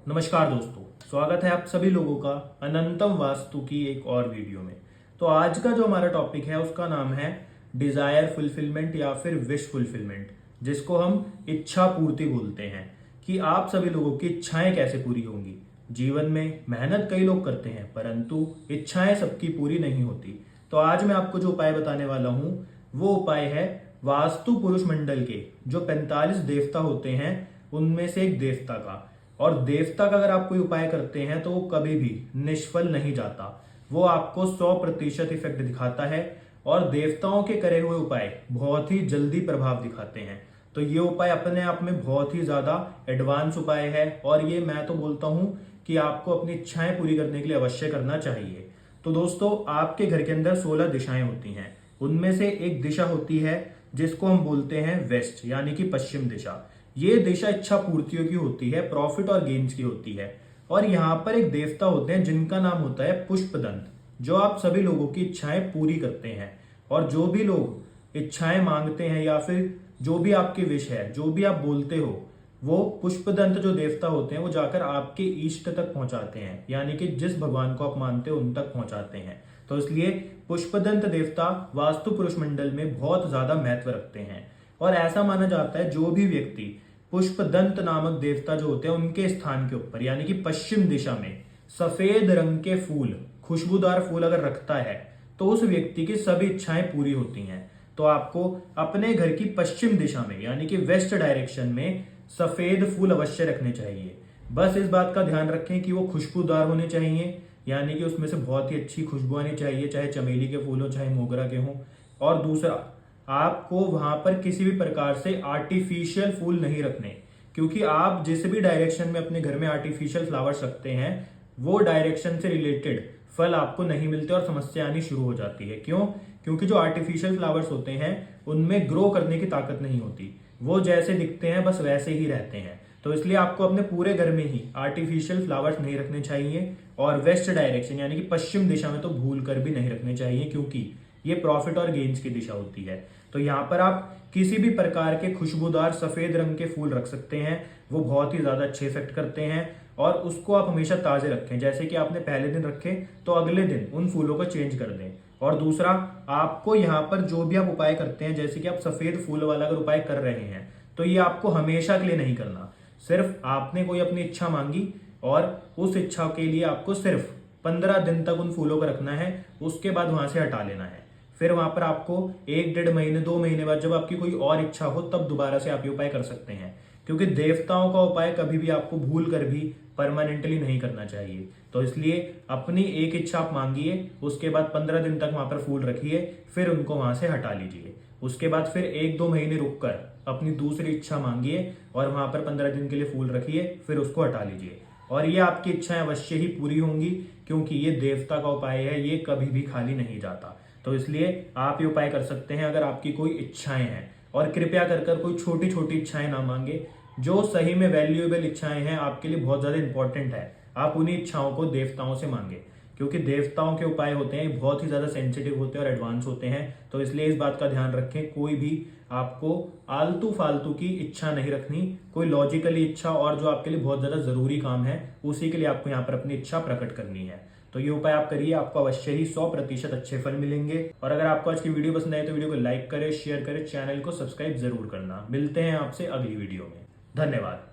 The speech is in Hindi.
नमस्कार दोस्तों, स्वागत है आप सभी लोगों का अनंतम वास्तु की एक और वीडियो में। तो आज का जो हमारा टॉपिक है उसका नाम है डिजायर फुलफिलमेंट या फिर विश फुलफिलमेंट, जिसको हम इच्छा पूर्ति बोलते हैं कि आप सभी लोगों की इच्छाएं कैसे पूरी होंगी। जीवन में मेहनत कई लोग करते हैं परंतु इच्छाएं सबकी पूरी नहीं होती। तो आज मैं आपको जो उपाय बताने वाला हूं वो उपाय है वास्तु पुरुष मंडल के जो 45 देवता होते हैं उनमें से एक देवता का। और देवता का अगर आप कोई उपाय करते हैं तो वो कभी भी निष्फल नहीं जाता, वो आपको 100% इफेक्ट दिखाता है और देवताओं के करे हुए उपाय बहुत ही जल्दी प्रभाव दिखाते हैं। तो ये उपाय अपने आप में बहुत ही ज्यादा एडवांस उपाय है और ये मैं तो बोलता हूं कि आपको अपनी इच्छाएं पूरी करने के लिए अवश्य करना चाहिए। तो दोस्तों, आपके घर के अंदर 16 दिशाएं होती हैं, उनमें से एक दिशा होती है जिसको हम बोलते हैं वेस्ट यानी कि पश्चिम दिशा। ये दिशा इच्छा पूर्तियों की होती है, प्रॉफिट और गेन्स की होती है। और यहाँ पर एक देवता होते हैं जिनका नाम होता है पुष्पदंत, जो आप सभी लोगों की इच्छाएं पूरी करते हैं। और जो भी लोग इच्छाएं मांगते हैं या फिर जो भी आपकी विश है, जो भी आप बोलते हो, वो पुष्पदंत जो देवता होते हैं वो जाकर आपके इष्ट तक पहुंचाते हैं, यानी कि जिस भगवान को आप मानते हो उन तक पहुंचाते हैं। तो इसलिए पुष्पदंत देवता वास्तु पुरुष मंडल में बहुत ज्यादा महत्व रखते हैं। और ऐसा माना जाता है जो भी व्यक्ति पुष्पदंत नामक देवता जो होते हैं उनके स्थान के ऊपर यानी कि पश्चिम दिशा में सफेद रंग के फूल, खुशबूदार फूल अगर रखता है तो उस व्यक्ति की सभी इच्छाएं पूरी होती हैं। तो आपको अपने घर की पश्चिम दिशा में यानी कि वेस्ट डायरेक्शन में सफेद फूल अवश्य रखने चाहिए। बस इस बात का ध्यान रखें कि वो खुशबूदार होने चाहिए, यानी कि उसमें से बहुत ही अच्छी खुशबू आनी चाहिए, चाहे चमेली के फूल हो चाहे मोगरा के हों। और दूसरा, आपको वहां पर किसी भी प्रकार से आर्टिफिशियल फूल नहीं रखने, क्योंकि आप जिस भी डायरेक्शन में अपने घर में आर्टिफिशियल फ्लावर्स रखते हैं वो डायरेक्शन से रिलेटेड फल आपको नहीं मिलते और समस्या आनी शुरू हो जाती है। क्यों? क्योंकि जो आर्टिफिशियल फ्लावर्स होते हैं उनमें ग्रो करने की ताकत नहीं होती, वो जैसे दिखते हैं बस वैसे ही रहते हैं। तो इसलिए आपको अपने पूरे घर में ही आर्टिफिशियल फ्लावर्स नहीं रखने चाहिए और वेस्ट डायरेक्शन यानी कि पश्चिम दिशा में तो भूल कर भी नहीं रखने चाहिए, क्योंकि ये प्रॉफिट और गेन्स की दिशा होती है। तो यहाँ पर आप किसी भी प्रकार के खुशबूदार सफेद रंग के फूल रख सकते हैं, वो बहुत ही ज्यादा अच्छे इफेक्ट करते हैं। और उसको आप हमेशा ताजे रखें, जैसे कि आपने पहले दिन रखे तो अगले दिन उन फूलों को चेंज कर दें। और दूसरा, आपको यहाँ पर जो भी आप उपाय करते हैं, जैसे कि आप सफेद फूल वाला अगर उपाय कर रहे हैं तो ये आपको हमेशा के लिए नहीं करना। सिर्फ आपने कोई अपनी इच्छा मांगी और उस इच्छा के लिए आपको सिर्फ 15 दिन तक उन फूलों को रखना है, उसके बाद वहां से हटा लेना है। फिर वहां पर आपको 1-1.5 महीने 2 महीने बाद जब आपकी कोई और इच्छा हो तब दोबारा से आप ये उपाय कर सकते हैं, क्योंकि देवताओं का उपाय कभी भी आपको भूल कर भी परमानेंटली नहीं करना चाहिए। तो इसलिए अपनी एक इच्छा आप मांगिए, उसके बाद 15 दिन तक वहां पर फूल रखिए, फिर उनको वहां से हटा लीजिए। उसके बाद फिर 1-2 महीने रुककर अपनी दूसरी इच्छा मांगिए और वहां पर 15 दिन के लिए फूल रखिए, फिर उसको हटा लीजिए। और ये आपकी इच्छाएं अवश्य ही पूरी होंगी, क्योंकि ये देवता का उपाय है, ये कभी भी खाली नहीं जाता। तो इसलिए आप ये उपाय कर सकते हैं अगर आपकी कोई इच्छाएं हैं। और कृपया कर कर कोई छोटी छोटी इच्छाएं ना मांगे, जो सही में वैल्यूएबल इच्छाएं हैं, आपके लिए बहुत ज्यादा इंपॉर्टेंट है, आप उन्हीं इच्छाओं को देवताओं से मांगे, क्योंकि देवताओं के उपाय होते हैं बहुत ही ज्यादा सेंसिटिव होते हैं और एडवांस होते हैं। तो इसलिए इस बात का ध्यान रखें, कोई भी आपको आलतू फालतू की इच्छा नहीं रखनी, कोई लॉजिकली इच्छा और जो आपके लिए बहुत ज्यादा जरूरी काम है उसी के लिए आपको यहाँ पर अपनी इच्छा प्रकट करनी है। तो ये उपाय आप करिए, आपको अवश्य ही 100% अच्छे फल मिलेंगे। और अगर आपको आज की वीडियो पसंद आए तो वीडियो को लाइक करें, शेयर करें, चैनल को सब्सक्राइब जरूर करना। मिलते हैं आपसे अगली वीडियो में। धन्यवाद।